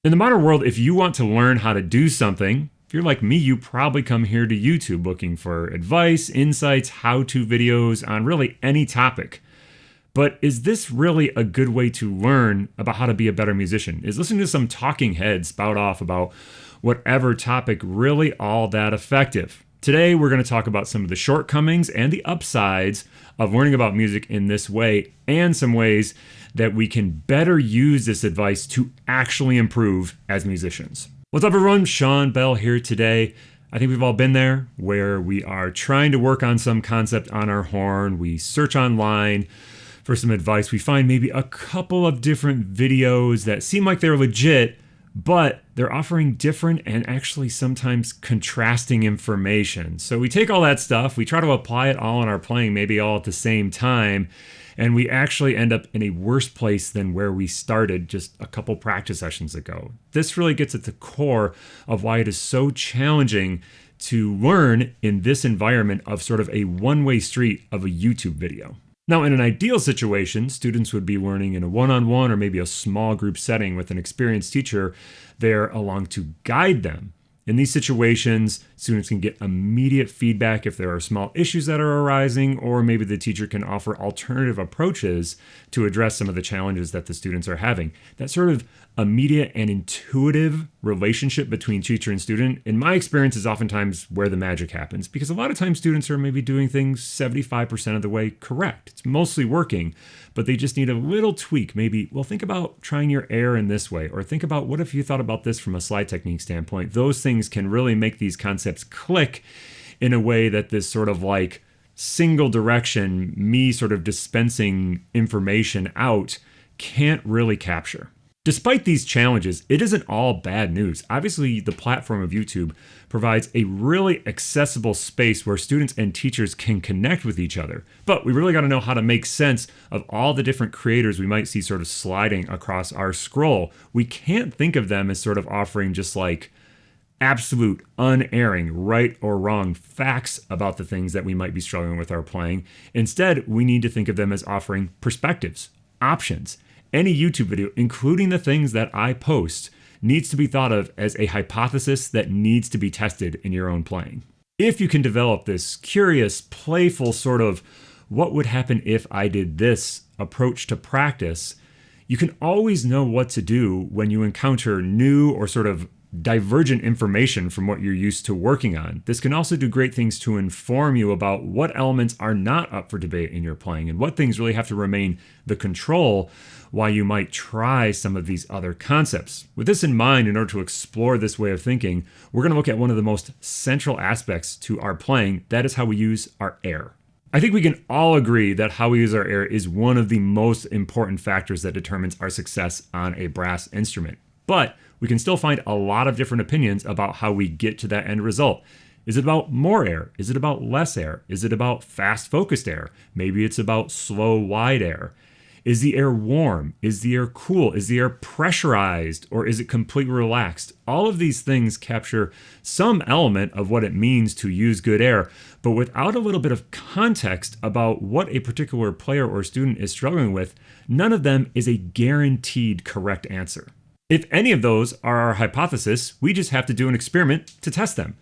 In the modern world, if you want to learn how to do something, if you're like me, you probably come here to YouTube looking for advice, insights, how-to videos on really any topic. But is this really a good way to learn about how to be a better musician? Is listening to some talking heads spout off about whatever topic really all that effective? Today, we're going to talk about some of the shortcomings and the upsides of learning about music in this way, and some ways that we can better use this advice to actually improve as musicians. What's up, everyone? Shawn Bell here today. I think we've all been there, where we are trying to work on some concept on our horn. We search online for some advice. We find maybe a couple of different videos that seem like they're legit, but they're offering different and actually sometimes contrasting information. So we take all that stuff, we try to apply it all in our playing, maybe all at the same time, and we actually end up in a worse place than where we started just a couple practice sessions ago. This really gets at the core of why it is so challenging to learn in this environment of sort of a one-way street of a YouTube video. Now, in an ideal situation, students would be learning in a one-on-one or maybe a small group setting with an experienced teacher there along to guide them. In these situations, students can get immediate feedback if there are small issues that are arising, or maybe the teacher can offer alternative approaches to address some of the challenges that the students are having. That sort of immediate and intuitive relationship between teacher and student, in my experience, is oftentimes where the magic happens, because a lot of times students are maybe doing things 75% of the way correct. It's mostly working, but they just need a little tweak. Maybe, well, think about trying your air in this way, or think about what if you thought about this from a slide technique standpoint. Those things can really make these concepts click in a way that this sort of like single direction, me sort of dispensing information out, can't really capture. Despite these challenges, it isn't all bad news. Obviously, the platform of YouTube provides a really accessible space where students and teachers can connect with each other. But we really got to know how to make sense of all the different creators we might see sort of sliding across our scroll. We can't think of them as sort of offering just like absolute, unerring, right or wrong facts about the things that we might be struggling with our playing. Instead, we need to think of them as offering perspectives, options. Any YouTube video, including the things that I post, needs to be thought of as a hypothesis that needs to be tested in your own playing. If you can develop this curious, playful sort of what would happen if I did this approach to practice, you can always know what to do when you encounter new or sort of divergent information from what you're used to working on. This can also do great things to inform you about what elements are not up for debate in your playing and what things really have to remain the control while you might try some of these other concepts. With this in mind, in order to explore this way of thinking, we're going to look at one of the most central aspects to our playing. That is how we use our air. I think we can all agree that how we use our air is one of the most important factors that determines our success on a brass instrument. But we can still find a lot of different opinions about how we get to that end result. Is it about more air? Is it about less air? Is it about fast focused air? Maybe it's about slow wide air. Is the air warm? Is the air cool? Is the air pressurized? Or is it completely relaxed? All of these things capture some element of what it means to use good air, but without a little bit of context about what a particular player or student is struggling with, none of them is a guaranteed correct answer. If any of those are our hypothesis, we just have to do an experiment to test them.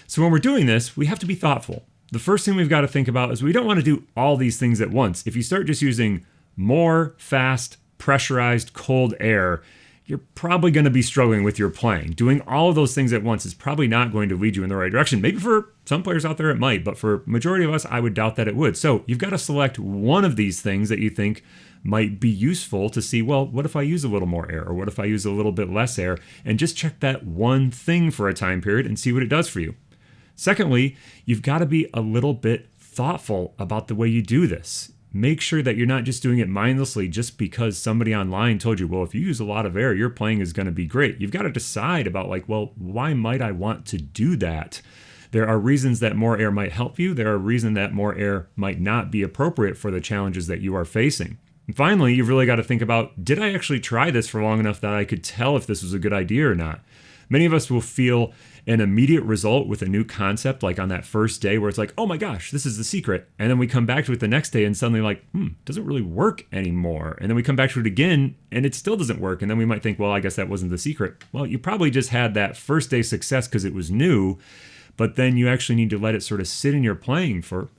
So when we're doing this, we have to be thoughtful. The first thing we've got to think about is we don't want to do all these things at once. If you start just using more fast, pressurized, cold air, you're probably going to be struggling with your playing. Doing all of those things at once is probably not going to lead you in the right direction. Maybe for some players out there it might, but for majority of us, I would doubt that it would. So you've got to select one of these things that you think might be useful to see, well, what if I use a little more air? Or what if I use a little bit less air? And just check that one thing for a time period and see what it does for you. Secondly, you've got to be a little bit thoughtful about the way you do this. Make sure that you're not just doing it mindlessly just because somebody online told you, well, if you use a lot of air, your playing is going to be great. You've got to decide about like, well, why might I want to do that? There are reasons that more air might help you. There are reasons that more air might not be appropriate for the challenges that you are facing. And finally, you've really got to think about, did I actually try this for long enough that I could tell if this was a good idea or not? Many of us will feel an immediate result with a new concept, like on that first day where it's like, oh my gosh, this is the secret. And then we come back to it the next day and suddenly like, it doesn't really work anymore. And then we come back to it again and it still doesn't work. And then we might think, well, I guess that wasn't the secret. Well, you probably just had that first day success because it was new, but then you actually need to let it sort of sit in your playing for,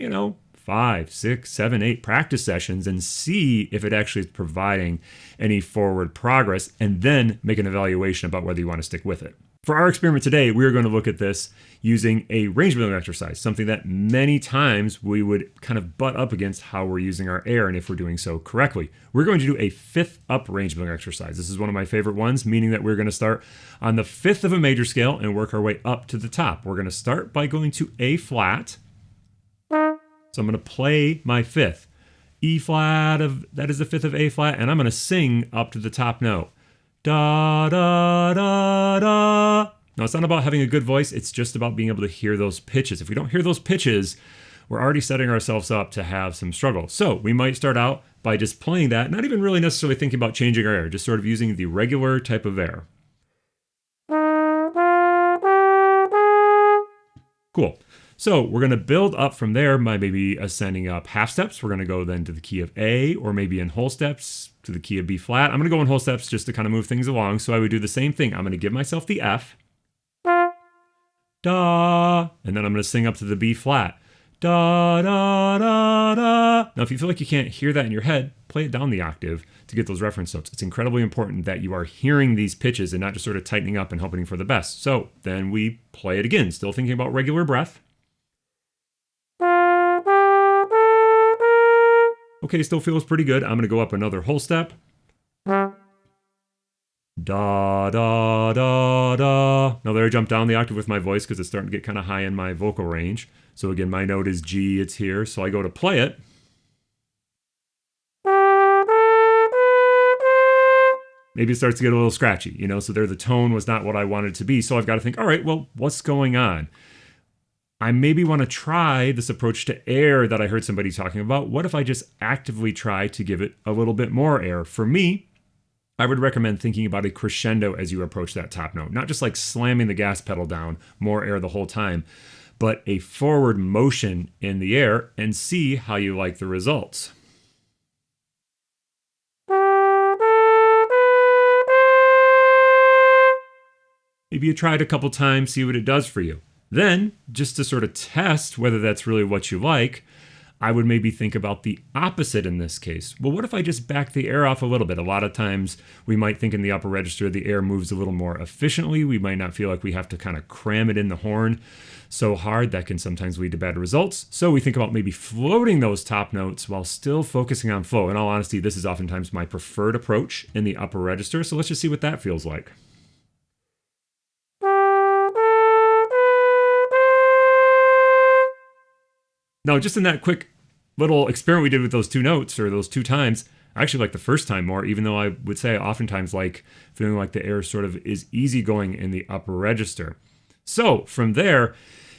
5, 6, 7, 8 practice sessions and see if it actually is providing any forward progress, and then make an evaluation about whether you want to stick with it. For our experiment today, we're going to look at this using a range building exercise, something that many times we would kind of butt up against how we're using our air and if we're doing so correctly. We're going to do a 5th up range building exercise. This is one of my favorite ones, meaning that we're going to start on the 5th of a major scale and work our way up to the top. We're going to start by going to A flat. So I'm going to play my 5th. E flat, that is the 5th of A flat, and I'm going to sing up to the top note. Da, da, da, da. Now, it's not about having a good voice. It's just about being able to hear those pitches. If we don't hear those pitches, we're already setting ourselves up to have some struggle. So we might start out by just playing that, not even really necessarily thinking about changing our air, just sort of using the regular type of air. Cool. So we're going to build up from there by maybe ascending up half steps. We're going to go then to the key of A, or maybe in whole steps to the key of B flat. I'm going to go in whole steps just to kind of move things along. So I would do the same thing. I'm going to give myself the F. Da. And then I'm going to sing up to the B flat. Da, da, da, da. Now, if you feel like you can't hear that in your head, play it down the octave to get those reference notes. It's incredibly important that you are hearing these pitches and not just sort of tightening up and hoping for the best. So then we play it again, still thinking about regular breath. Okay, still feels pretty good. I'm going to go up another whole step. Da, da, da, da. Now there I jump down the octave with my voice because it's starting to get kind of high in my vocal range. So again, my note is G, it's here. So I go to play it. Maybe it starts to get a little scratchy, so there the tone was not what I wanted it to be. So I've got to think, all right, well, what's going on? I maybe want to try this approach to air that I heard somebody talking about. What if I just actively try to give it a little bit more air? For me, I would recommend thinking about a crescendo as you approach that top note. Not just like slamming the gas pedal down, more air the whole time, but a forward motion in the air, and see how you like the results. Maybe you try it a couple times, see what it does for you. Then, just to sort of test whether that's really what you like, I would maybe think about the opposite in this case. Well, what if I just back the air off a little bit? A lot of times we might think in the upper register the air moves a little more efficiently. We might not feel like we have to kind of cram it in the horn so hard. That can sometimes lead to bad results. So we think about maybe floating those top notes while still focusing on flow. In all honesty, this is oftentimes my preferred approach in the upper register. So let's just see what that feels like. Now, just in that quick little experiment we did with those 2 notes, or those 2 times, I actually like the first time more, even though I would say I oftentimes like feeling like the air sort of is easygoing in the upper register. So from there,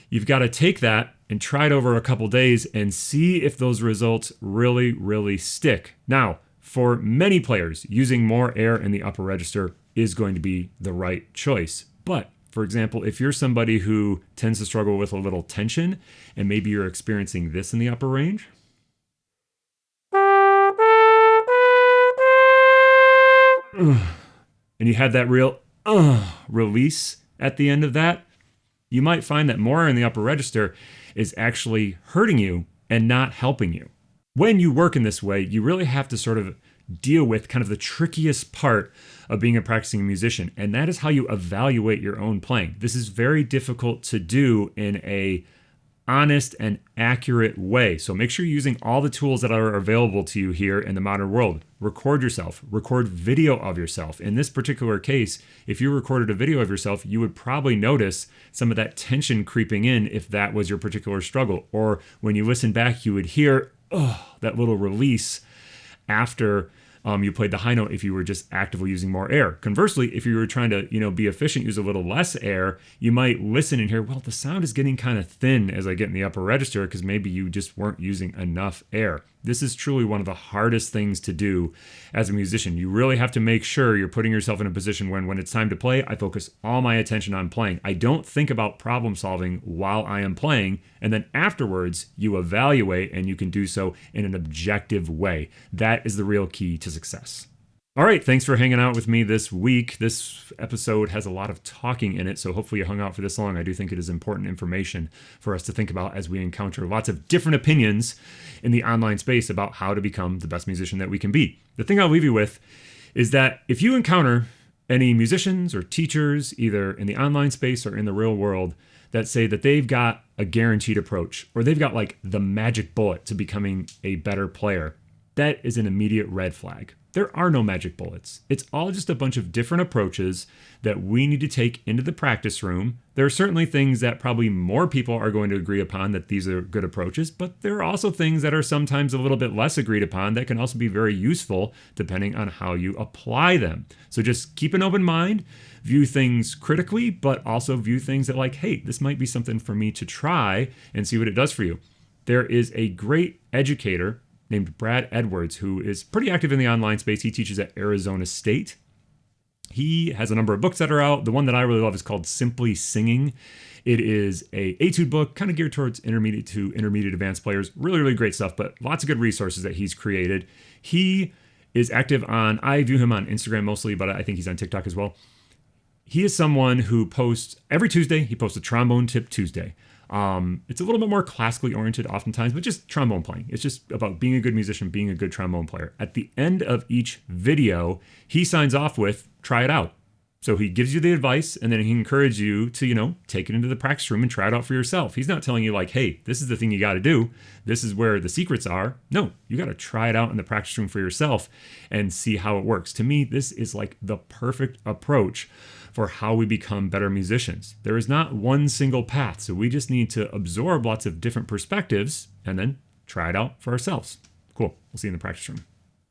you've got to take that and try it over a couple days and see if those results really, really stick. Now, for many players, using more air in the upper register is going to be the right choice. But for example, if you're somebody who tends to struggle with a little tension, and maybe you're experiencing this in the upper range, and you had that real release at the end of that, you might find that more in the upper register is actually hurting you and not helping you. When you work in this way, you really have to sort of deal with kind of the trickiest part of being a practicing musician, and that is how you evaluate your own playing. This is very difficult to do in a honest and accurate way. So make sure you're using all the tools that are available to you here in the modern world. Record yourself, record video of yourself. In this particular case, if you recorded a video of yourself, you would probably notice some of that tension creeping in if that was your particular struggle. Or when you listen back, you would hear that little release after you played the high note if you were just actively using more air. Conversely, if you were trying to, be efficient, use a little less air, you might listen and hear, well, the sound is getting kind of thin as I get in the upper register because maybe you just weren't using enough air. This is truly one of the hardest things to do as a musician. You really have to make sure you're putting yourself in a position when it's time to play, I focus all my attention on playing. I don't think about problem solving while I am playing, and then afterwards you evaluate, and you can do so in an objective way. That is the real key to success. All right, thanks for hanging out with me this week. This episode has a lot of talking in it, so hopefully you hung out for this long. I do think it is important information for us to think about as we encounter lots of different opinions in the online space about how to become the best musician that we can be. The thing I'll leave you with is that if you encounter any musicians or teachers, either in the online space or in the real world, that say that they've got a guaranteed approach, or they've got like the magic bullet to becoming a better player, that is an immediate red flag. There are no magic bullets. It's all just a bunch of different approaches that we need to take into the practice room. There are certainly things that probably more people are going to agree upon that these are good approaches, but there are also things that are sometimes a little bit less agreed upon that can also be very useful depending on how you apply them. So just keep an open mind, view things critically, but also view things that like, hey, this might be something for me to try and see what it does for you. There is a great educator named Brad Edwards, who is pretty active in the online space. He teaches at Arizona State. He has a number of books that are out. The one that I really love is called Simply Singing. It is a etude book, kind of geared towards intermediate to intermediate advanced players. Really, really great stuff, but lots of good resources that he's created. He is active I view him on Instagram mostly, but I think he's on TikTok as well. He is someone who posts, every Tuesday, he posts a Trombone Tip Tuesday. It's a little bit more classically oriented oftentimes, but just trombone playing. It's just about being a good musician, being a good trombone player. At the end of each video, he signs off with, try it out. So he gives you the advice, and then he encourages you to, take it into the practice room and try it out for yourself. He's not telling you like, hey, this is the thing you got to do. This is where the secrets are. No, you got to try it out in the practice room for yourself and see how it works. To me, this is like the perfect approach for how we become better musicians. There is not one single path, so we just need to absorb lots of different perspectives and then try it out for ourselves. Cool. We'll see you in the practice room.